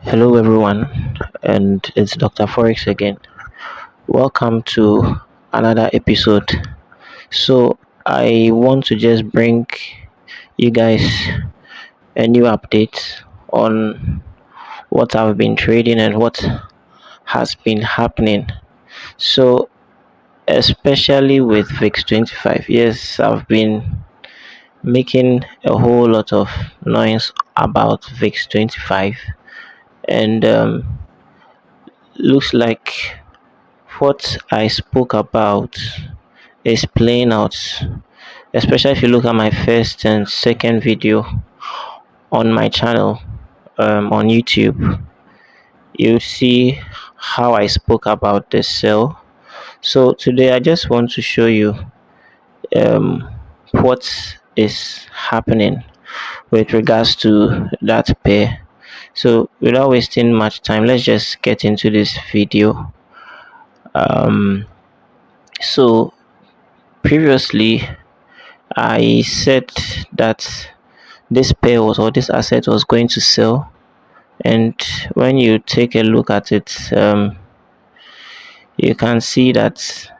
Hello, everyone, and it's Dr. Forex again. Welcome to another episode. So, I want to just bring you guys a new update on what I've been trading and what has been happening. So, especially with VIX 25, yes, I've been making a whole lot of noise about VIX 25, and looks like what I spoke about is playing out, especially if you look at my first and second video on my channel on YouTube. You see how I spoke about the sell. So today I just want to show you um, what is happening with regards to that pair. So without wasting much time, let's just get into this video. Um, so previously I said that this pair was or this asset was going to sell, and when you take a look at it, you can see that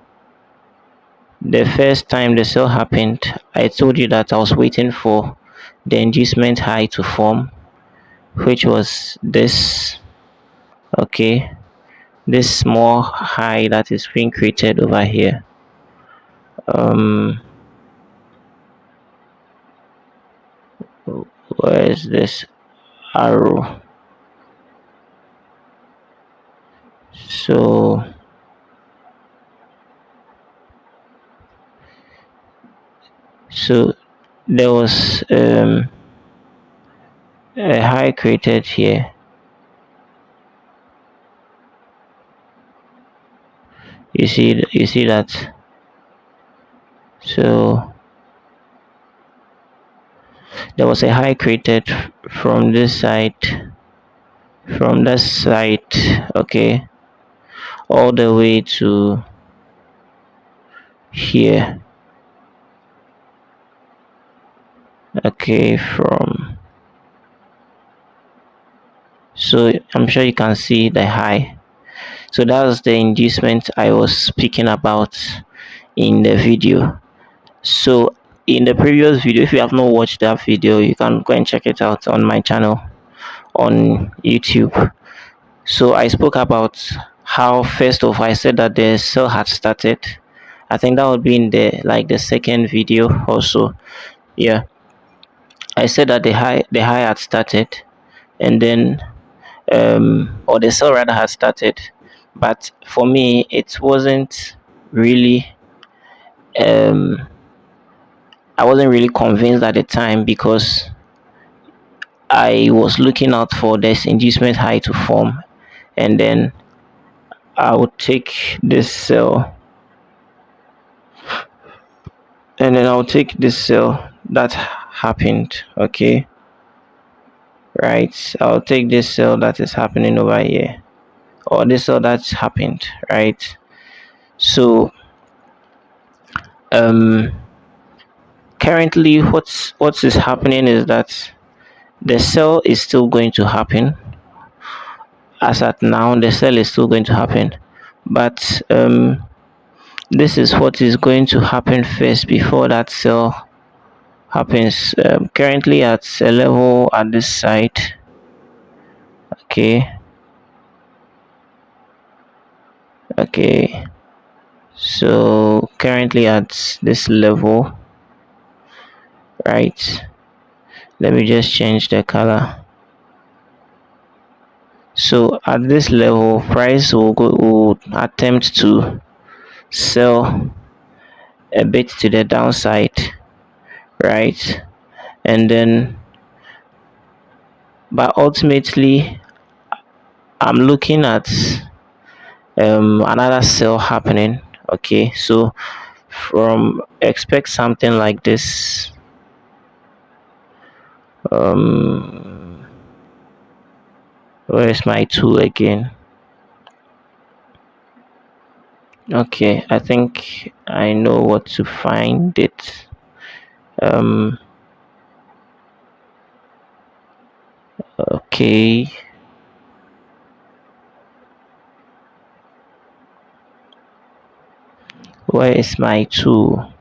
the first time the sale happened, I told you that I was waiting for the inducement high to form, which was this. Okay, this small high that is being created over here. um where is this arrow? So so there was a high created here. You see that. So there was a high created from this side, from that side, okay, all the way to here. Okay, from, so I'm sure you can see the high. So that was the inducement I was speaking about in the video. So in the previous video, if you have not watched that video, you can go and check it out on my channel on YouTube. So I spoke about how, first of all, I said that the sale had started. I think that would be in the second video also. Yeah, I said that the high had started, and then or the sale rather had started, but for me it wasn't really um I wasn't really convinced at the time, because I was looking out for this inducement high to form, and then I would take this sell, and then I'll take this sell that happened. Okay, right, I'll take this sell that is happening over here, or this sell that's happened, right? So um currently what is happening is that the sell is still going to happen. As at now, the sell is still going to happen, but this is what is going to happen first before that sell happens. Currently at a level at this side. Okay, okay, so currently at this level, right? Let me just change the color. So at this level, price will attempt to sell a bit to the downside, right? And then, but ultimately I'm looking at another sell happening. Okay, so from expect something like this. um where's my tool again? Okay, I think I know what to find it. um okay, where is my tool?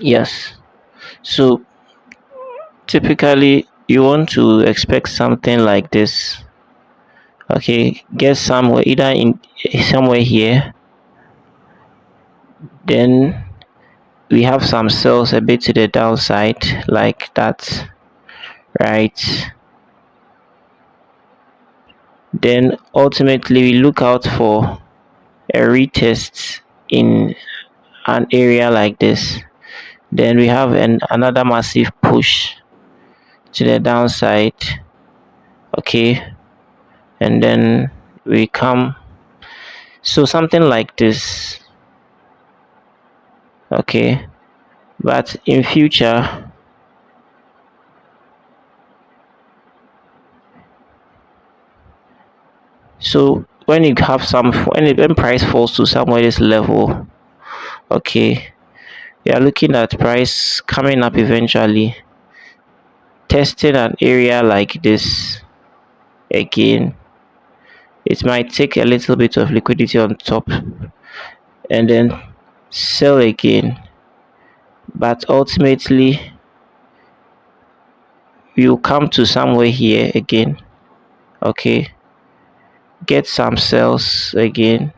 Yes. So typically you want to expect something like this. Okay, get somewhere, either in somewhere here, then we have some cells a bit to the downside like that, right? Then ultimately we look out for a retest in an area like this. Then we have another massive push to the downside. Okay, and then we come, so something like this. Okay, but in future, so when you have some, when price falls to somewhere this level, okay, we are looking at price coming up eventually, testing an area like this again. It might take a little bit of liquidity on top and then sell again, but ultimately you come to somewhere here again. Okay, get some sales again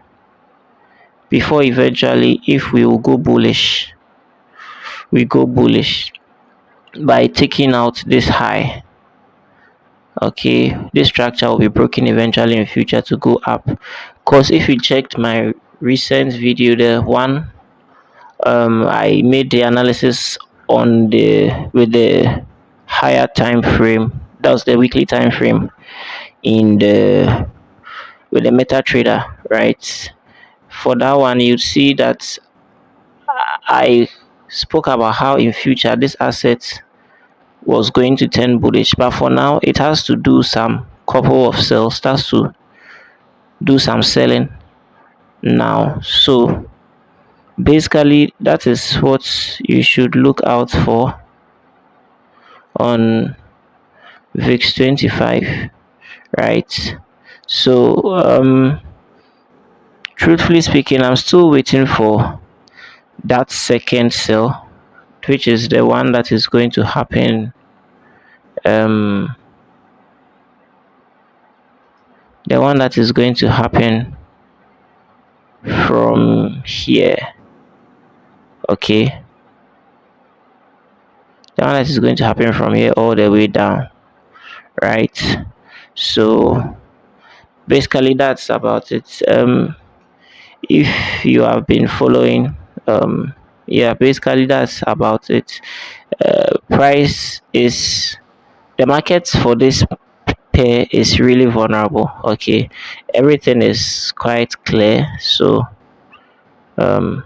before eventually, if we will go bullish, we go bullish by taking out this high. Okay, this structure will be broken eventually in future to go up, because if you checked my recent video, the one I made the analysis on the with the higher time frame, that was the weekly time frame, in the with the MetaTrader, right? For that one, you see that I spoke about how in future this asset was going to turn bullish, but for now it has to do some couple of sales, starts to do some selling now. So basically that is what you should look out for on VIX 25, right? So truthfully speaking, I'm still waiting for that second sale, which is the one that is going to happen, um the one that is going to happen from here. Okay, the one that is going to happen from here all the way down, right? So basically that's about it. If you have been following, yeah, basically that's about it. Price is, the market for this pair is really vulnerable. Okay, everything is quite clear. So um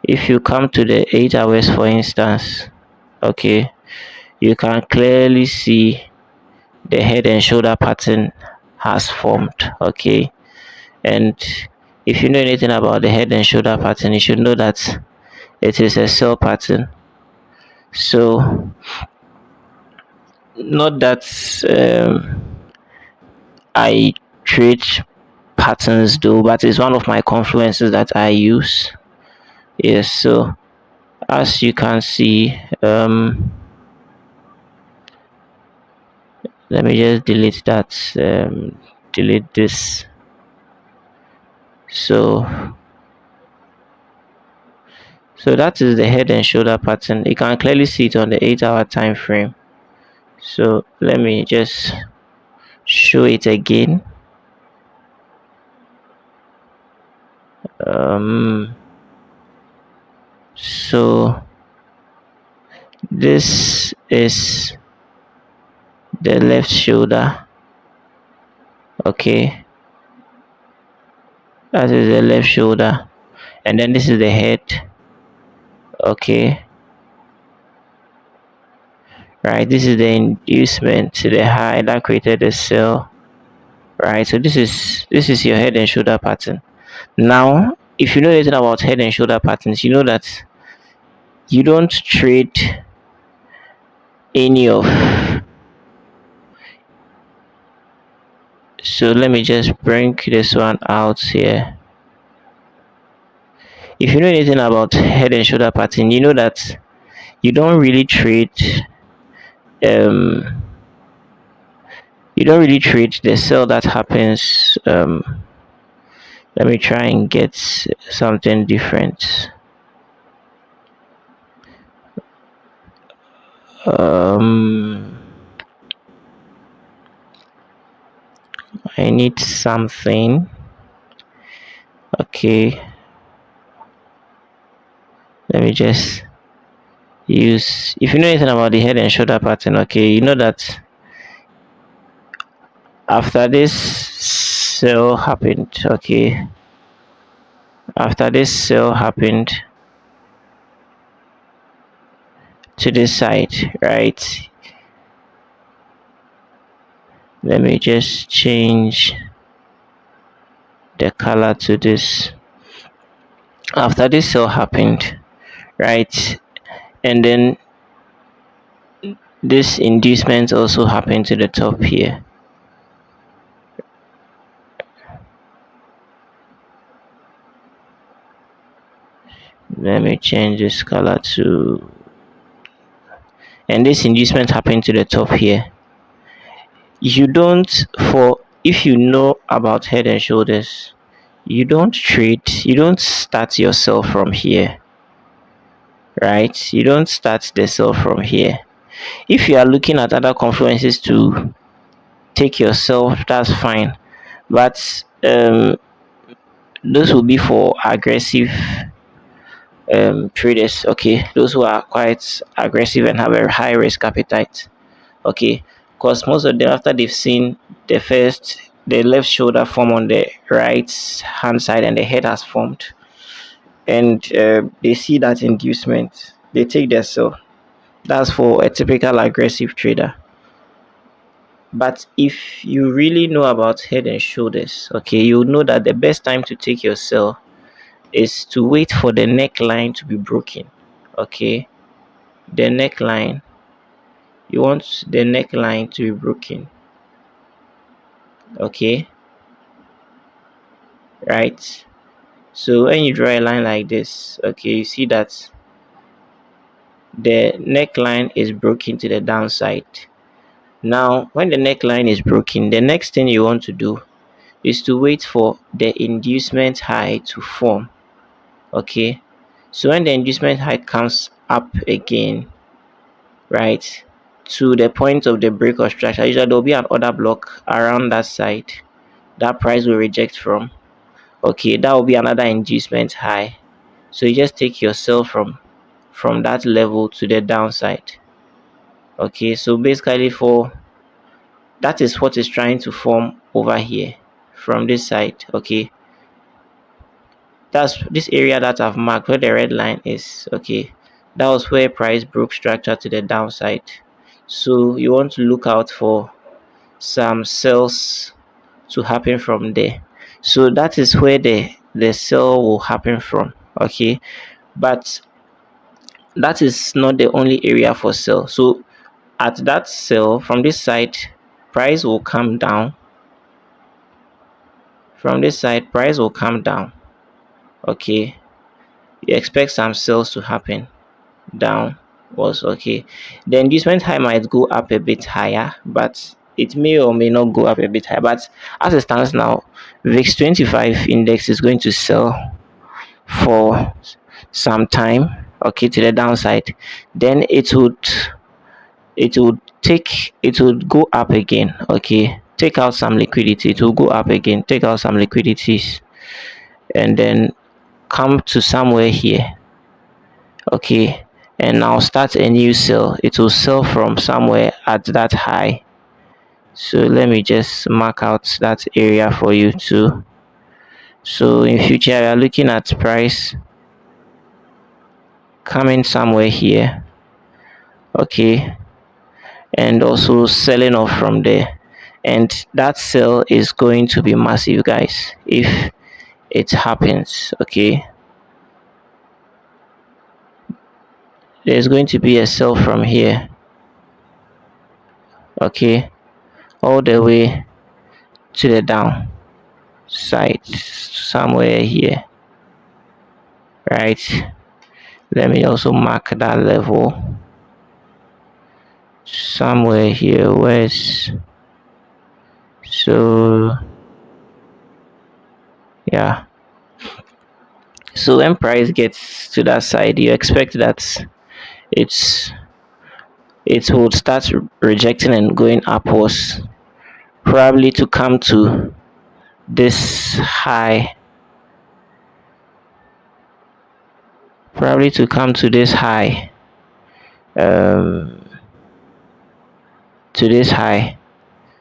if you come to the 8 hours for instance, okay, you can clearly see the head and shoulder pattern has formed. Okay, and if you know anything about the head and shoulder pattern, you should know that it is a sell pattern. So not that I trade patterns though, but it's one of my confluences that I use. Yes, so as you can see, let me just delete that, delete this. So that is the head and shoulder pattern. You can clearly see it on the 8 hour time frame. So let me just show it again. So this is the left shoulder. Okay, that is the left shoulder, and then this is the head. Okay, right, this is the inducement to the high that created the sell, right? So this is your head and shoulder pattern. Now if you know anything about head and shoulder patterns, you know that you don't trade any of, so let me just bring this one out here. if you know anything about head and shoulder pattern, you know that you don't really trade um the sell that happens. Let me try and get something different. um I need something. Okay, let me just use, if you know anything about the head and shoulder pattern, okay, you know that after this sale happened, okay, after this sale happened to this side, right? Let me just change the color to this. After this sale happened, right, and then this inducement also happened to the top here. Let me change this color to, and this inducement happened to the top here. You don't, for if you know about head and shoulders, you don't start your sell from here, right? You don't start the sell from here. If you are looking at other confluences to take yourself, that's fine, but those will be for aggressive traders, okay, those who are quite aggressive and have a high risk appetite, okay, because most of them, after they've seen the left shoulder form on the right hand side and the head has formed, and they see that inducement, they take their sell. That's for a typical aggressive trader. But if you really know about head and shoulders, okay, you know that the best time to take your sell is to wait for the neckline to be broken. Okay, the neckline, you want the neckline to be broken. Okay, right? So when you draw a line like this, okay, you see that the neckline is broken to the downside. Now, when the neckline is broken, the next thing you want to do is to wait for the inducement high to form. Okay, so when the inducement high comes up again, right, to the point of the break of structure, usually there will be an order block around that side that price will reject from. Okay, that will be another inducement high. So you just take your sell from that level to the downside. Okay, so basically for that is what is trying to form over here from this side. Okay, that's this area that I've marked where the red line is. Okay, that was where price broke structure to the downside. So you want to look out for some sales to happen from there. So that is where the sell will happen from. Okay, but that is not the only area for sell. So at that sell from this side, price will come down. From this side, price will come down. Okay, you expect some sales to happen down was okay. The inducement high might go up a bit higher, but it may or may not go up a bit higher. But as it stands now, VIX 25 index is going to sell for some time, okay, to the downside. Then it would go up again, okay, take out some liquidity, it will go up again, take out some liquidities, and then come to somewhere here, okay, and now start a new sell. It will sell from somewhere at that high. So let me just mark out that area for you too. So in future we are looking at price coming somewhere here, okay, and also selling off from there, and that sell is going to be massive, guys, if it happens. Okay, there's going to be a sell from here, okay, all the way to the down side somewhere here. right? Let me also mark that level somewhere here. Where's so yeah. So when price gets to that side, you expect that it's it would start rejecting and going upwards, probably to come to this high, probably to come to this high, um, to this high,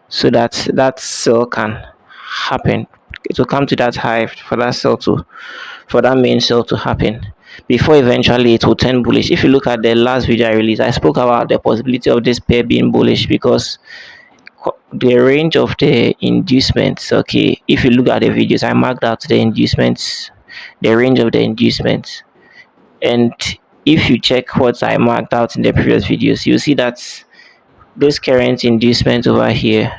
so that that sell can happen. It will come to that high for that sell to for that main sell to happen before eventually it will turn bullish. If you look at the last video I released, I spoke about the possibility of this pair being bullish because the range of the inducements, okay, if you look at the videos, I marked out the inducements, the range of the inducements, and if you check what I marked out in the previous videos, you see that this current inducement over here,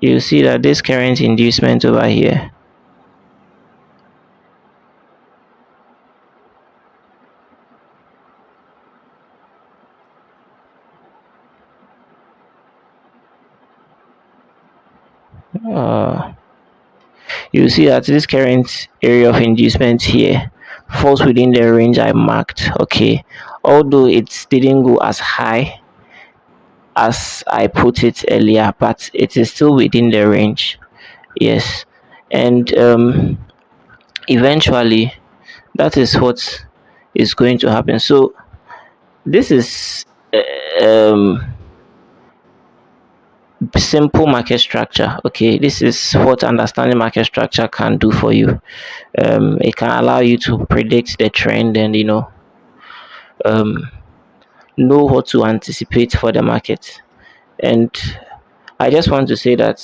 you see that this current inducement over here, uh, you see that this current area of inducement here falls within the range I marked, okay, although it didn't go as high as I put it earlier, but it is still within the range. Yes, and eventually that is what is going to happen. So this is um, simple market structure. Okay, this is what understanding market structure can do for you. It can allow you to predict the trend and um, know what to anticipate for the market. And I just want to say that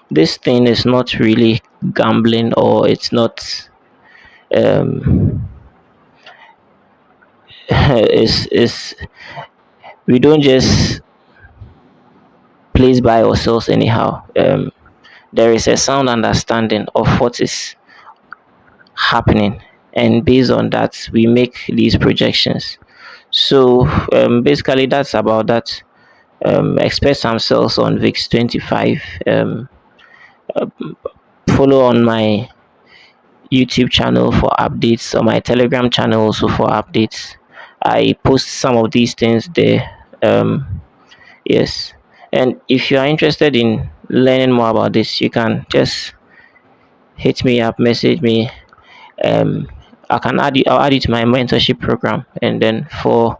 this thing is not really gambling, or it's not um is we don't just place buy or sells anyhow. There is a sound understanding of what is happening, and based on that we make these projections. So basically that's about that. Expect some sales on VIX 25. Follow on my YouTube channel for updates, or my Telegram channel also for updates. I post some of these things there. Yes, and if you are interested in learning more about this, you can just hit me up, message me. Um, I can add you. I'll add you to my mentorship program, and then for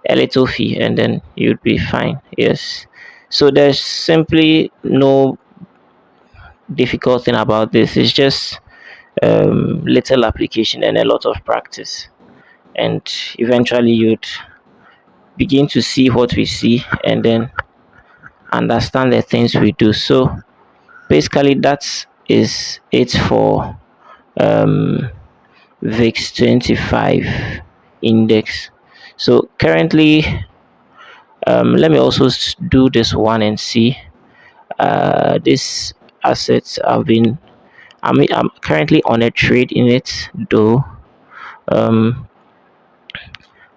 a little fee, and then you'd be fine. Yes. So there's simply no difficult thing about this. It's just little application and a lot of practice, and eventually you'd begin to see what we see and then understand the things we do. So basically that is it for um, VIX 25 index. So currently, let me also do this one and see. This assets have been. I'm currently on a trade in it, though. Um,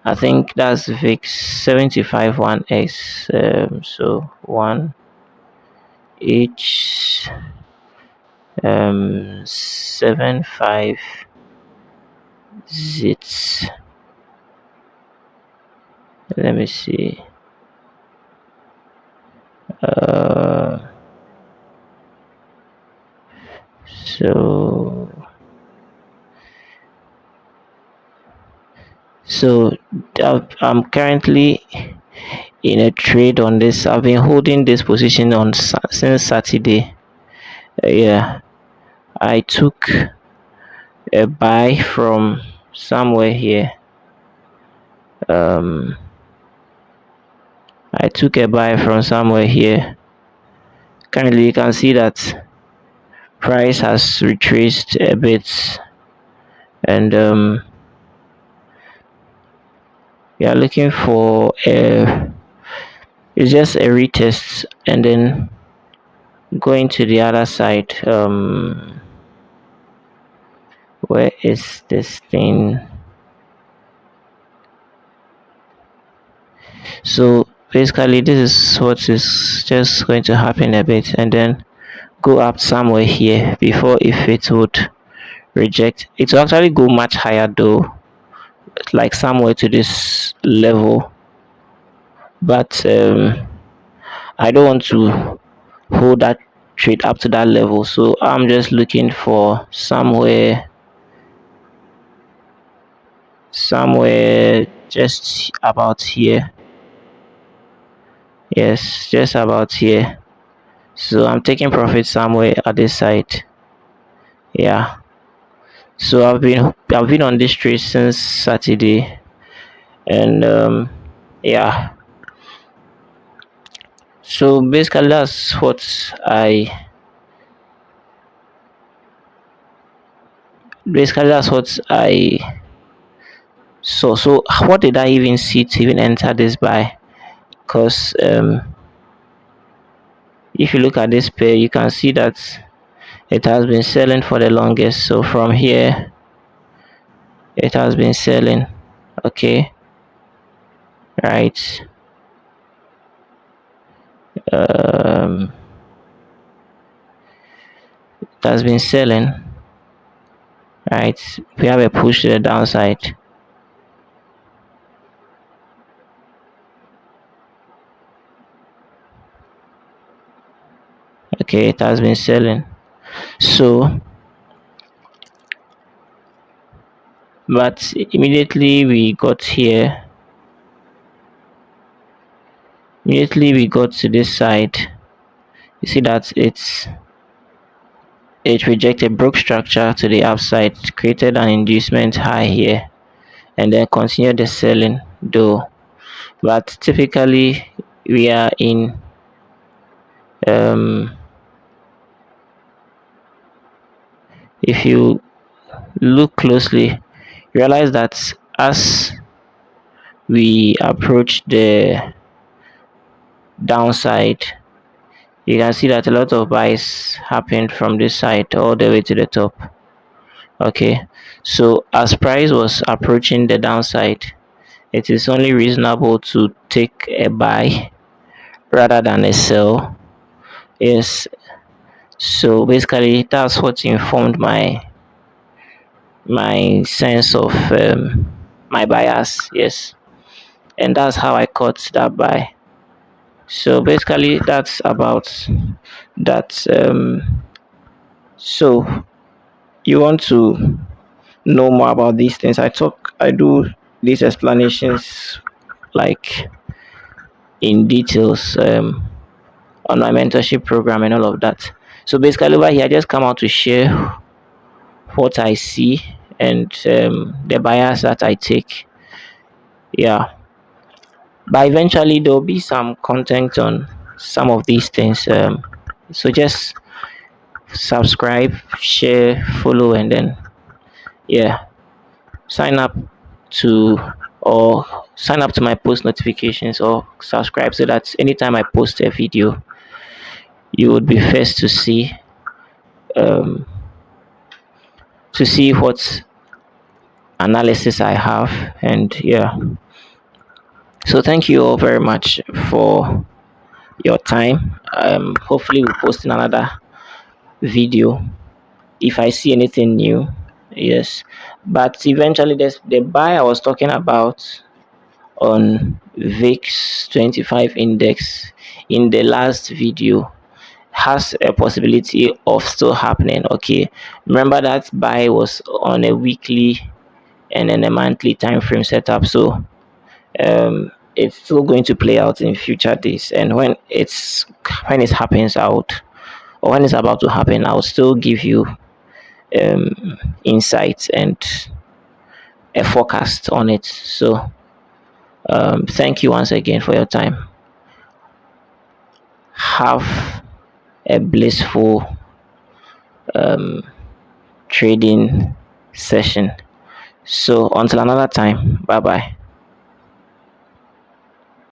I think that's VIX 75 1x. So one each 75 zits. Let me see. Uh, so so I'm currently in a trade on this. I've been holding this position on since Saturday. Yeah, I took a buy from somewhere here. Um, I took a buy from somewhere here. Currently, you can see that price has retraced a bit, and we are looking for a. It's just a retest, and then going to the other side. Where is this thing? So basically this is what is just going to happen a bit, and then go up somewhere here before if it would reject. It will actually go much higher though, like somewhere to this level, but I don't want to hold that trade up to that level, so I'm just looking for somewhere just about here. Yes, just about here. So I'm taking profit somewhere at this side. Yeah, so I've been on this trade since Saturday, and yeah, so basically that's what I saw. So what did I even see to even enter this buy? Because if you look at this pair, you can see that it has been selling for the longest. So from here it has been selling. Okay, right. um it has been selling, right. We have a push to the downside. Okay, it has been selling. So but immediately we got to this side. You see that it rejected, broke structure to the upside, created an inducement high here, and then continued the selling though. But typically we are in um if you look closely, realize that as we approach the downside, you can see that a lot of buys happened from this side all the way to the top. Okay, so as price was approaching the downside, it is only reasonable to take a buy rather than a sell. Yes, so basically that's what informed my sense of my bias. Yes, and that's how I caught that buy. So basically that's about that. So you want to know more about these things? I do these explanations like in details on my mentorship program and all of that. So basically over here I just come out to share what I see and the bias that I take. Yeah, but eventually there'll be some content on some of these things. So just subscribe, share, follow, and then yeah, sign up to or sign up to my post notifications or subscribe so that anytime I post a video, you would be first um, to see what analysis I have. And yeah, so thank you all very much for your time. Hopefully we'll post in another video if I see anything new. Yes, but eventually the buy I was talking about on VIX 25 index in the last video has a possibility of still happening. Okay, remember that buy was on a weekly and then a monthly time frame setup, so it's still going to play out in future days, and when it happens out or when it's about to happen, I'll still give you insights and a forecast on it. So thank you once again for your time. Have a blissful trading session. So until another time, bye bye.